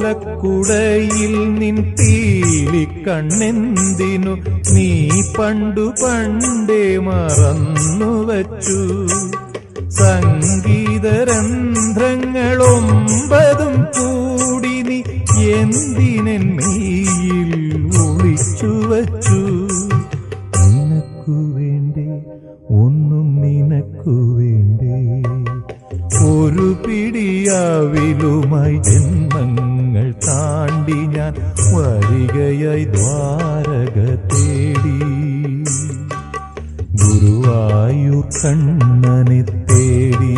ഓലക്കുടയിൽ നിൻ പീലിക്കണ്ണെന്തിനു നീ പണ്ടു പണ്ടേ മറന്നുവച്ചു. സംഗീതരന്ധ്രങ്ങളൊമ്പതും കൂടി നീ എന്തിനെൻ മെയ്യിൽ ഒളിച്ചുവച്ചു. നിനക്കു വേണ്ടേ, ഒന്നും നിനക്കു വേണ്ടേ, ഒരു പിടിയാവിലുമായി ജന്മങ്ങൾ താണ്ടി ഞാൻ വരികയായി ദ്വാരക തേടി. ഗുരുവായൂർ കണ്ണനെ തേടി.